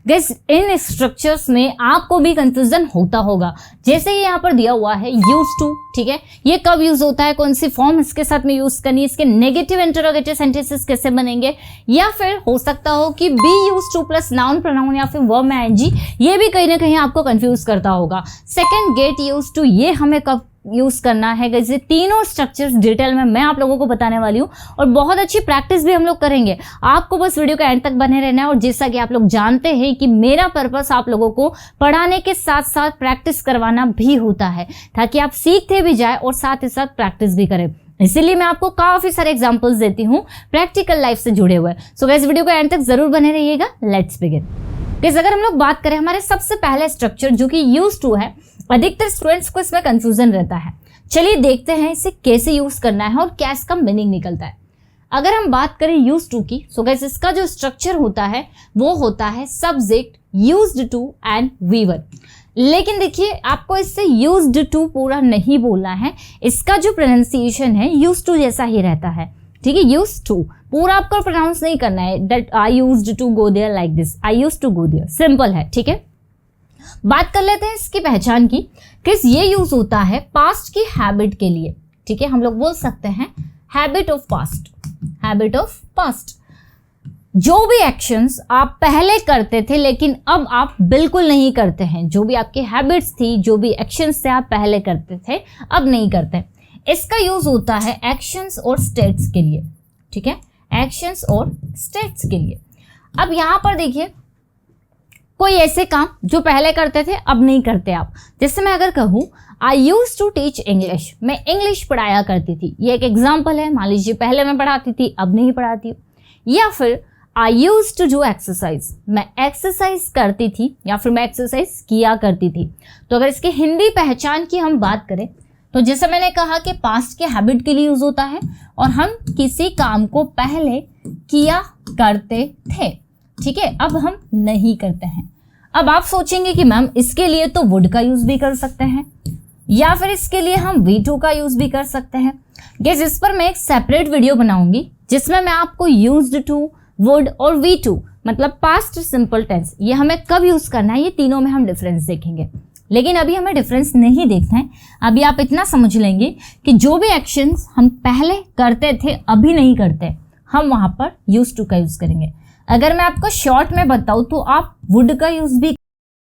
Guys in structures में आपको भी कंफ्यूजन होता होगा। जैसे ये यहाँ पर दिया हुआ है यूज टू, ठीक है, ये कब यूज होता है, कौन सी फॉर्म इसके साथ में यूज करनी है, इसके नेगेटिव इंटरोगेटिव सेंटेंसेस कैसे बनेंगे, या फिर हो सकता हो कि B use two plus noun pronoun या फिर वर्ब में आईएनजी, ये भी कहीं ना कहीं आपको कंफ्यूज करता होगा। सेकंड गेट यूज टू, ये हमें कब यूज करना है। गाइस ये तीनों स्ट्रक्चर्स डिटेल में मैं आप लोगों को बताने वाली हूँ और बहुत अच्छी प्रैक्टिस भी हम लोग करेंगे। आपको बस वीडियो के एंड तक बने रहना है। और जैसा कि आप लोग जानते हैं कि मेरा पर्पस आप लोगों को पढ़ाने के साथ साथ प्रैक्टिस करवाना भी होता है, ताकि आप सीखते भी जाए और साथ ही साथ प्रैक्टिस भी करें। इसीलिए मैं आपको काफी सारे एग्जाम्पल्स देती हूँ प्रैक्टिकल लाइफ से जुड़े हुए। सो गाइस वीडियो के एंड तक जरूर बने रहिएगा। Let's begin. गाइस अगर हम लोग बात करें हमारे सबसे पहले स्ट्रक्चर जो कि यूज टू है, अधिकतर स्टूडेंट्स को इसमें कंफ्यूजन रहता है। चलिए देखते हैं इसे कैसे यूज करना है और क्या इसका मीनिंग निकलता है। अगर हम बात करें यूज टू की, सो गाइस इसका जो स्ट्रक्चर होता है वो होता है subject, used to and verb. लेकिन देखिए आपको इससे यूज्ड टू पूरा नहीं बोलना है, इसका जो प्रोनाउंसिएशन है यूज्ड टू जैसा ही रहता है, ठीक है। यूज्ड टू पूरा आपको प्रोनाउंस नहीं करना है, that I used to go there like this, I used to go there, simple है, ठीक है। बात कर लेते हैं इसकी पहचान की। किस ये यूज होता है पास्ट की हैबिट के लिए, ठीक है। हम लोग बोल सकते हैं habit of past, habit of past. जो भी एक्शंस आप पहले करते थे लेकिन अब आप बिल्कुल नहीं करते हैं, जो भी आपकी हैबिट्स थी, जो भी एक्शंस थे आप पहले करते थे अब नहीं करते, इसका यूज होता है एक्शंस और स्टेट्स के लिए, ठीक है, एक्शंस और स्टेट्स के लिए। अब यहां पर देखिए कोई ऐसे काम जो पहले करते थे अब नहीं करते आप। जैसे मैं अगर कहूँ आई यूज टू टीच इंग्लिश, मैं इंग्लिश पढ़ाया करती थी, ये एक एग्जाम्पल है। मान लीजिए पहले मैं पढ़ाती थी अब नहीं पढ़ाती हूँ। या फिर आई यूज टू डू एक्सरसाइज, मैं एक्सरसाइज करती थी या फिर मैं एक्सरसाइज किया करती थी। तो अगर इसकी हिंदी पहचान की हम बात करें तो जैसे मैंने कहा कि पास्ट के हैबिट के लिए यूज होता है और हम किसी काम को पहले किया करते थे, ठीक है, अब हम नहीं करते हैं। अब आप सोचेंगे कि मैम इसके लिए तो वुड का यूज भी कर सकते हैं या फिर इसके लिए हम वी टू का यूज भी कर सकते हैं। गाइस इस पर मैं एक सेपरेट वीडियो बनाऊंगी जिसमें मैं आपको यूज्ड टू, वुड और वी टू मतलब पास्ट सिंपल टेंस ये हमें कब यूज करना है, ये तीनों में हम डिफरेंस देखेंगे। लेकिन अभी हमें डिफरेंस नहीं देखना है। अभी आप इतना समझ लेंगे कि जो भी एक्शंस हम पहले करते थे अभी नहीं करते, हम वहां पर यूज टू का यूज करेंगे। अगर मैं आपको शॉर्ट में बताऊं तो आप वुड का यूज भी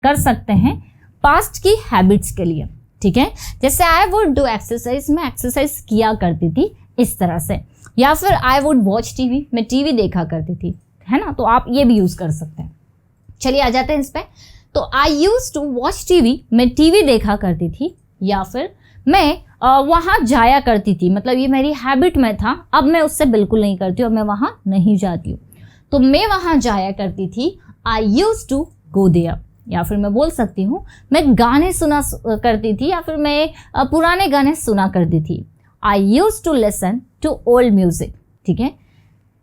कर सकते हैं पास्ट की हैबिट्स के लिए, ठीक है। जैसे आई वुड डू एक्सरसाइज, मैं एक्सरसाइज किया करती थी इस तरह से। या फिर आई वुड वॉच टीवी, मैं टीवी देखा करती थी, है ना, तो आप ये भी यूज कर सकते हैं। चलिए आ जाते हैं इस पे। तो आई यूज टू वॉच टीवी, मैं टीवी देखा करती थी। या फिर मैं वहाँ जाया करती थी, मतलब ये मेरी हैबिट में था, अब मैं उससे बिल्कुल नहीं करती हूँ, अब मैं वहाँ नहीं जाती हूँ, तो मैं वहां जाया करती थी, I use to go there. या फिर मैं बोल सकती हूँ मैं गाने सुना करती थी या फिर मैं पुराने गाने सुना करती थी, I use to listen to old music, ठीक है।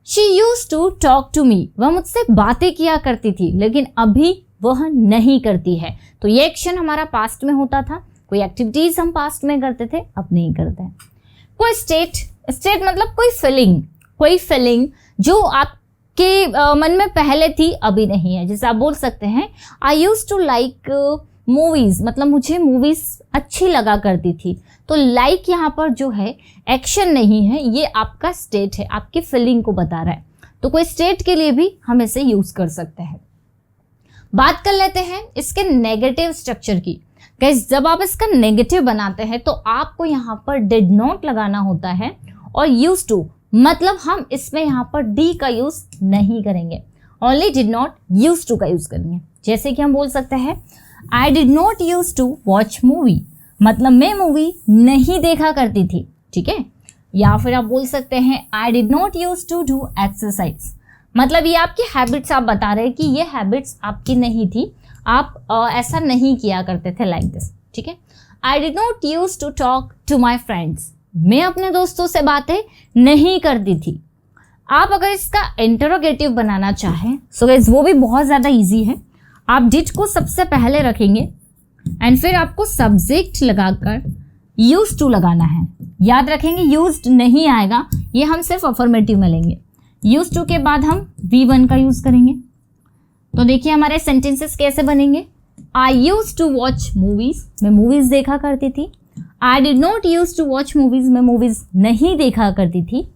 She use to talk to me, वह मुझसे बातें किया करती थी लेकिन अभी वह नहीं करती है। तो ये एक्शन हमारा पास्ट में होता था, कोई एक्टिविटीज हम पास्ट में करते थे अब नहीं करते हैं। कोई स्टेट मतलब कोई फीलिंग जो आप के मन में पहले थी अभी नहीं है। जैसे आप बोल सकते हैं आई यूज टू लाइक मूवीज, मतलब मुझे मूवीज अच्छी लगा करती थी। तो लाइक यहाँ पर जो है एक्शन नहीं है, ये आपका स्टेट है, आपकी फीलिंग को बता रहा है। तो कोई स्टेट के लिए भी हम इसे यूज कर सकते हैं। बात कर लेते हैं इसके नेगेटिव स्ट्रक्चर की। गाइस जब आप इसका नेगेटिव बनाते हैं तो आपको यहाँ पर डिड नॉट लगाना होता है और यूज टू, मतलब हम इसमें यहाँ पर डी का यूज नहीं करेंगे, only did not use to का यूज करेंगे। जैसे कि हम बोल सकते हैं I did not use to watch movie, मतलब मैं मूवी नहीं देखा करती थी, ठीक है। या फिर आप बोल सकते हैं I did not use to do exercise, मतलब ये आपकी हैबिट्स आप बता रहे हैं कि ये हैबिट्स आपकी नहीं थी, आप ऐसा नहीं किया करते थे लाइक दिस, ठीक है। I did not use to talk to my friends, मैं अपने दोस्तों से बातें नहीं करती थी। आप अगर इसका इंटरोगेटिव बनाना चाहें सो गाइस वो भी बहुत ज़्यादा इजी है। आप डिड को सबसे पहले रखेंगे एंड फिर आपको सब्जेक्ट लगाकर यूज टू लगाना है। याद रखेंगे यूज्ड नहीं आएगा, ये हम सिर्फ अफर्मेटिव में लेंगे। यूज टू के बाद हम V1 का यूज करेंगे, तो देखिए हमारे सेंटेंसेस कैसे बनेंगे। I use to watch movies, मैं मूवीज देखा करती थी। I did not use to watch movies, मैं मूवीज नहीं देखा करती थी।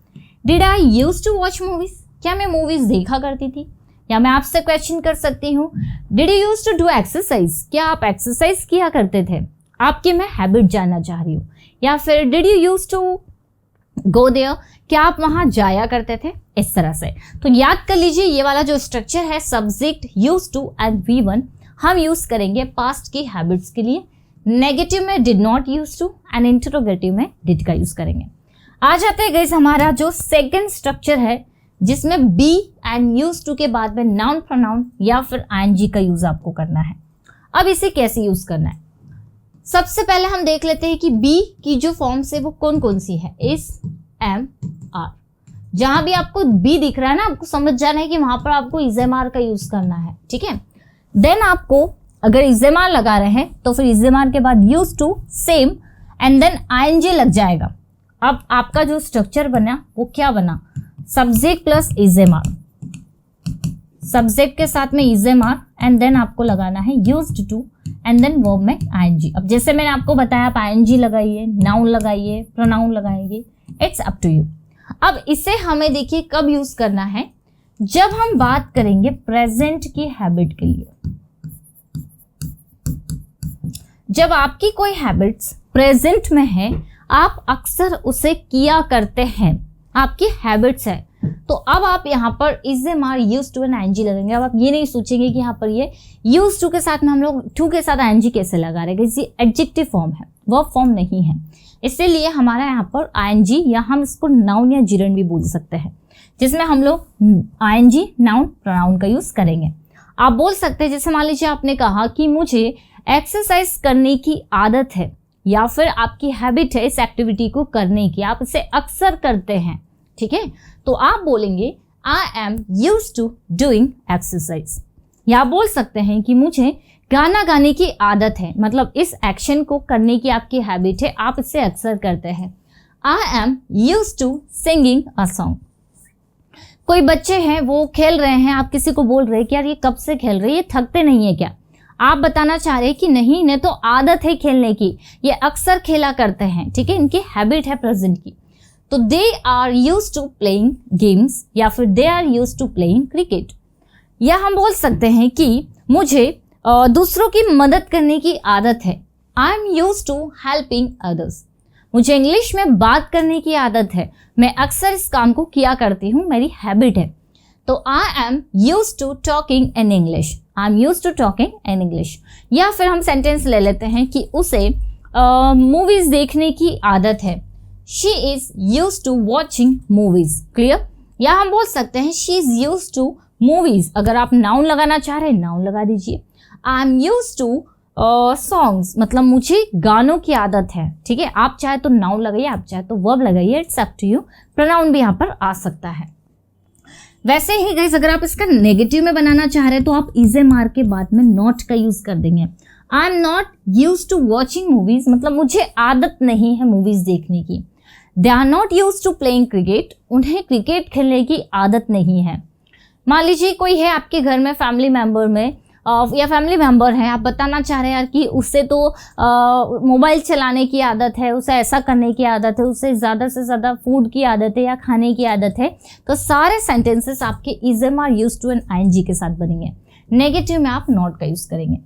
Did I use to watch movies, क्या मैं मूवीज देखा करती थी। या मैं आपसे क्वेश्चन कर सकती हूँ, did you use to do exercise, क्या आप एक्सरसाइज किया करते थे। आपकी मैं हैबिट जानना चाह रही हूँ। या फिर did you use to go there, क्या आप वहां जाया करते थे। इस तरह से तो याद कर लीजिए ये वाला जो स्ट्रक्चर है subject, use to and V1 हम यूज करेंगे पास्ट की हैबिट्स के लिए। नेगेटिव में did not use to and interrogative में डिड का यूज करेंगे। आ जाते हैं गाइस हमारा जो सेकंड स्ट्रक्चर है जिसमें बी एंड यूज टू के बाद में नाउन प्रोनाउन या फिर ING का यूज आपको करना है। अब इसे कैसे यूज करना है, सबसे पहले हम देख लेते हैं कि बी की जो फॉर्म्स है वो कौन कौन सी है। इज, एम, आर, जहां भी आपको बी दिख रहा है ना, आपको समझ जाना है कि वहां पर आपको इज एम आर का यूज करना है, ठीक है। देन आपको अगर इज एम आर लगा रहे हैं तो फिर इज एम आर के बाद use to, same and then ING लग जाएगा। अब आपका जो स्ट्रक्चर बना वो क्या बना, subject plus is am are, subject के साथ में is am are and then आपको लगाना है used to and then verb में ING। अब जैसे मैंने आपको बताया आप ING लगाइए, नाउन लगाइए, प्रोनाउन लगाएंगे, इट्स अप टू यू। अब इसे हमें देखिए कब यूज करना है, जब हम बात करेंगे प्रेजेंट की हैबिट के लिए। जब आपकी कोई हैबिट्स प्रेजेंट में है, आप अक्सर उसे किया करते हैं, आपकी हैबिट्स है, तो अब आप यहाँ पर is am are use to and ING लगेंगे। अब आप ये नहीं सोचेंगे कि यहाँ पर ये यूज टू के साथ में हम लोग टू के साथ ING कैसे लगा रहे हैं, ये एडजेक्टिव फॉर्म है, वर्ब फॉर्म नहीं है। इसीलिए हमारा यहाँ पर ING या हम इसको नाउन या जिरन भी बोल सकते हैं, जिसमें हम लोग ING नाउन प्रोनाउन का यूज करेंगे। आप बोल सकते हैं, जैसे मान लीजिए आपने कहा कि मुझे एक्सरसाइज करने की आदत है या फिर आपकी हैबिट है इस एक्टिविटी को करने की, आप इसे अक्सर करते हैं, ठीक है, तो आप बोलेंगे I am used to doing exercise. या आप बोल सकते हैं कि मुझे गाना गाने की आदत है, मतलब इस एक्शन को करने की आपकी हैबिट है, आप इसे अक्सर करते हैं। I am used to singing a song. कोई बच्चे हैं वो खेल रहे हैं, आप किसी को बोल रहे हैं कि यार ये कब से खेल रहे हैं, ये थकते नहीं है क्या। आप बताना चाह रहे हैं कि नहीं, इन्हें तो आदत है खेलने की, ये अक्सर खेला करते हैं, ठीक है, इनकी हैबिट है प्रेजेंट की। तो they are used to playing games या फिर they are used to playing cricket. या हम बोल सकते हैं कि मुझे दूसरों की मदद करने की आदत है, I am used to helping others. मुझे इंग्लिश में बात करने की आदत है, मैं अक्सर इस काम को किया करती हूँ, मेरी हैबिट है। तो I am used to talking in English, I am used to talking in English. या फिर हम सेंटेंस ले लेते हैं कि उसे मूवीज देखने की आदत है, she is used to watching movies. Clear. या हम बोल सकते हैं she is used to movies. अगर आप नाउन लगाना चाह रहे हैं नाउन लगा दीजिए। I am used to songs, मतलब मुझे गानों की आदत है, ठीक है। आप चाहे तो नाउन लगाइए, आप चाहे तो वर्ब लगाइए, it's up to you. Pronoun भी यहाँ पर आ सकता है। वैसे ही गाइस अगर आप इसका नेगेटिव में बनाना चाह रहे हैं तो आप इज एम आर के बाद में नॉट का यूज कर देंगे। I am not used to watching movies, मतलब मुझे आदत नहीं है मूवीज देखने की। They are not used to playing cricket, उन्हें क्रिकेट खेलने की आदत नहीं है। मान लीजिए कोई है आपके घर में फैमिली मेंबर में या फैमिली मेंबर है, आप बताना चाह रहे हैं यार कि उससे तो मोबाइल चलाने की आदत है, उसे ऐसा करने की आदत है, उसे ज़्यादा से ज़्यादा फूड की आदत है या खाने की आदत है, तो सारे सेंटेंसेस आपके is am are used to and ING के साथ बनेंगे। नेगेटिव में आप नॉट का यूज़ करेंगे।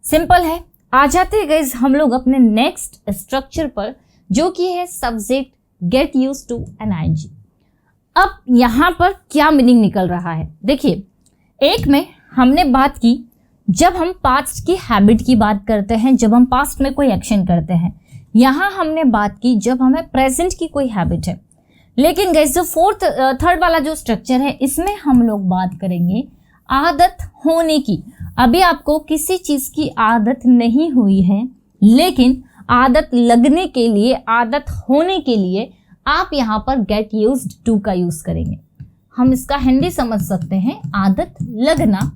सिंपल है। आ जाते हैं गाइस हम लोग अपने नेक्स्ट स्ट्रक्चर पर, जो कि है subject get used to and ING। अब यहाँ पर क्या मीनिंग निकल रहा है, देखिए। एक में हमने बात की जब हम पास्ट की हैबिट की बात करते हैं, जब हम पास्ट में कोई एक्शन करते हैं। यहाँ हमने बात की जब हमें प्रेजेंट की कोई हैबिट है। लेकिन गाइस जो थर्ड वाला जो स्ट्रक्चर है, इसमें हम लोग बात करेंगे आदत होने की। अभी आपको किसी चीज़ की आदत नहीं हुई है, लेकिन आदत लगने के लिए, आदत होने के लिए आप यहाँ पर गेट यूज्ड टू का यूज करेंगे। हम इसका हिंदी समझ सकते हैं आदत लगना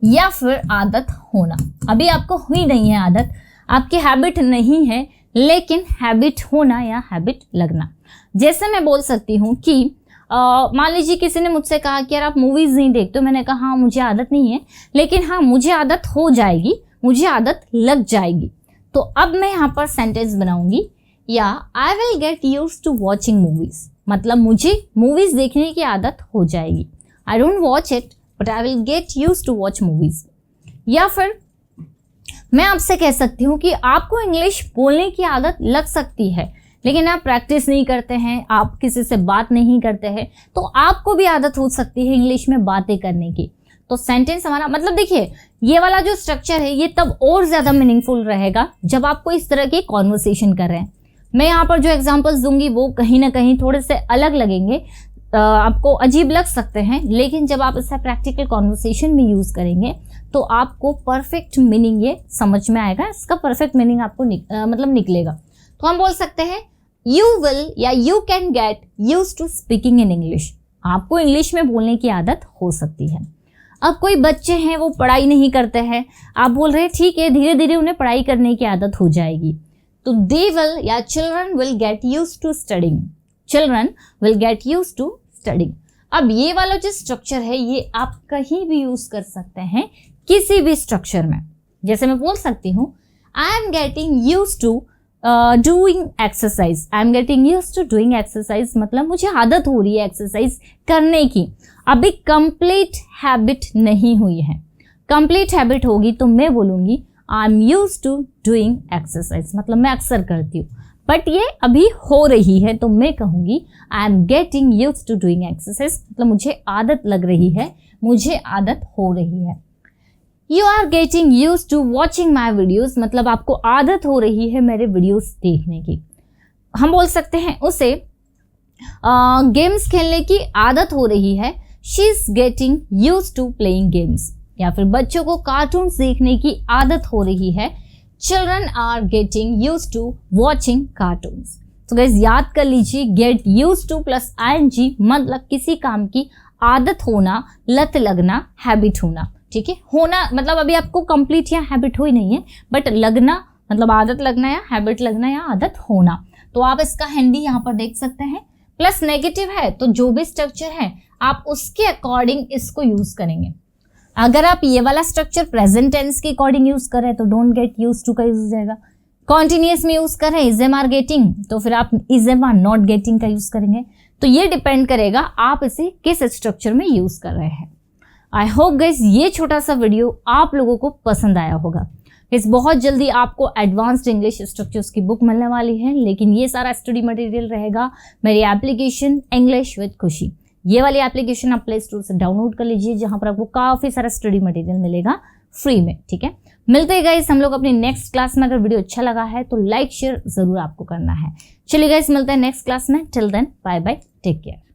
या फिर आदत होना। अभी आपको हुई नहीं है आदत, आपकी हैबिट नहीं है, लेकिन हैबिट होना या हैबिट लगना। जैसे मैं बोल सकती हूँ कि मान लीजिए किसी ने मुझसे कहा कि यार आप मूवीज़ नहीं देखते हो, मैंने कहा हाँ मुझे आदत नहीं है, लेकिन हाँ मुझे आदत हो जाएगी, मुझे आदत लग जाएगी। तो अब मैं यहाँ पर सेंटेंस बनाऊंगी, या I will get used to watching movies, मतलब मुझे मूवीज़ देखने की आदत हो जाएगी। I don't watch it but I will get used to watch movies. या फिर मैं आपसे कह सकती हूँ कि आपको इंग्लिश बोलने की आदत लग सकती है, लेकिन आप प्रैक्टिस नहीं करते हैं, आप किसी से बात नहीं करते हैं, तो आपको भी आदत हो सकती है इंग्लिश में बातें करने की। तो सेंटेंस हमारा मतलब देखिए, ये वाला जो स्ट्रक्चर है ये तब और ज़्यादा मीनिंगफुल रहेगा जब आपको इस तरह की कॉन्वर्सेशन कर रहे हैं। मैं यहाँ पर जो एग्जाम्पल्स दूंगी वो कहीं ना कहीं थोड़े से अलग लगेंगे, आपको अजीब लग सकते हैं, लेकिन जब आप इसे प्रैक्टिकल कॉन्वर्सेशन में यूज़ करेंगे तो आपको परफेक्ट मीनिंग ये समझ में आएगा, इसका परफेक्ट मीनिंग आपको मतलब निकलेगा। तो हम बोल सकते हैं यू विल या you can get used to speaking in English, आपको इंग्लिश में बोलने की आदत हो सकती है। अब कोई बच्चे हैं वो पढ़ाई नहीं करते हैं, आप बोल रहे हैं ठीक है धीरे धीरे उन्हें पढ़ाई करने की आदत हो जाएगी, तो दे विल या children will get used to studying, children will get used to studying. अब ये वाला जो स्ट्रक्चर है ये आप कहीं भी यूज कर सकते हैं, किसी भी स्ट्रक्चर में। जैसे मैं बोल सकती हूँ I am getting used to doing exercise, I am getting used to doing exercise, मतलब मुझे आदत हो रही है एक्सरसाइज करने की, अभी कंप्लीट हैबिट नहीं हुई है। कंप्लीट हैबिट होगी तो मैं बोलूँगी I am used to doing exercise, मतलब मैं अक्सर करती हूँ, बट ये अभी हो रही है तो मैं कहूँगी I am getting used to doing exercise, मतलब मुझे आदत लग रही है, मुझे आदत हो रही है। You are getting used to watching my videos, मतलब आपको आदत हो रही है मेरे वीडियोज़ देखने की। हम बोल सकते हैं उसे गेम्स खेलने की आदत हो रही है, she is getting used to playing games. या फिर बच्चों को कार्टून्स देखने की आदत हो रही है, children are getting used to watching cartoons. तो गाइस याद कर लीजिए, get used to plus ING मतलब किसी काम की आदत होना, लत लगना, हैबिट होना। ठीक है, होना मतलब अभी आपको कंप्लीट या हैबिट हुई नहीं है, बट लगना मतलब आदत लगना या हैबिट लगना या आदत होना। तो आप इसका हिंदी यहाँ पर देख सकते हैं। प्लस नेगेटिव है तो जो भी स्ट्रक्चर है आप उसके अकॉर्डिंग इसको यूज करेंगे। अगर आप ये वाला स्ट्रक्चर प्रेजेंट टेंस के अकॉर्डिंग यूज करें तो डोंट गेट यूज्ड टू का यूज हो जाएगा। कॉन्टिन्यूअस में यूज करें इज एम आर गेटिंग तो फिर आप is am are not getting का यूज करेंगे। तो ये डिपेंड करेगा आप इसे किस स्ट्रक्चर में यूज कर रहे हैं। आई होप गाइस ये छोटा सा वीडियो आप लोगों को पसंद आया होगा। इस बहुत जल्दी आपको एडवांस्ड इंग्लिश स्ट्रक्चर्स की बुक मिलने वाली है, लेकिन ये सारा स्टडी मटेरियल रहेगा मेरी एप्लीकेशन इंग्लिश विद खुशी। ये वाली एप्लीकेशन आप प्ले स्टोर से डाउनलोड कर लीजिए, जहां पर आपको काफ़ी सारा स्टडी मटेरियल मिलेगा फ्री में। ठीक है, मिलते हैं गाइस हम लोग अपनी नेक्स्ट क्लास में। अगर वीडियो अच्छा लगा है तो लाइक शेयर जरूर आपको करना है। चलिए गाइस मिलते हैं नेक्स्ट क्लास में। Till then bye bye, take care.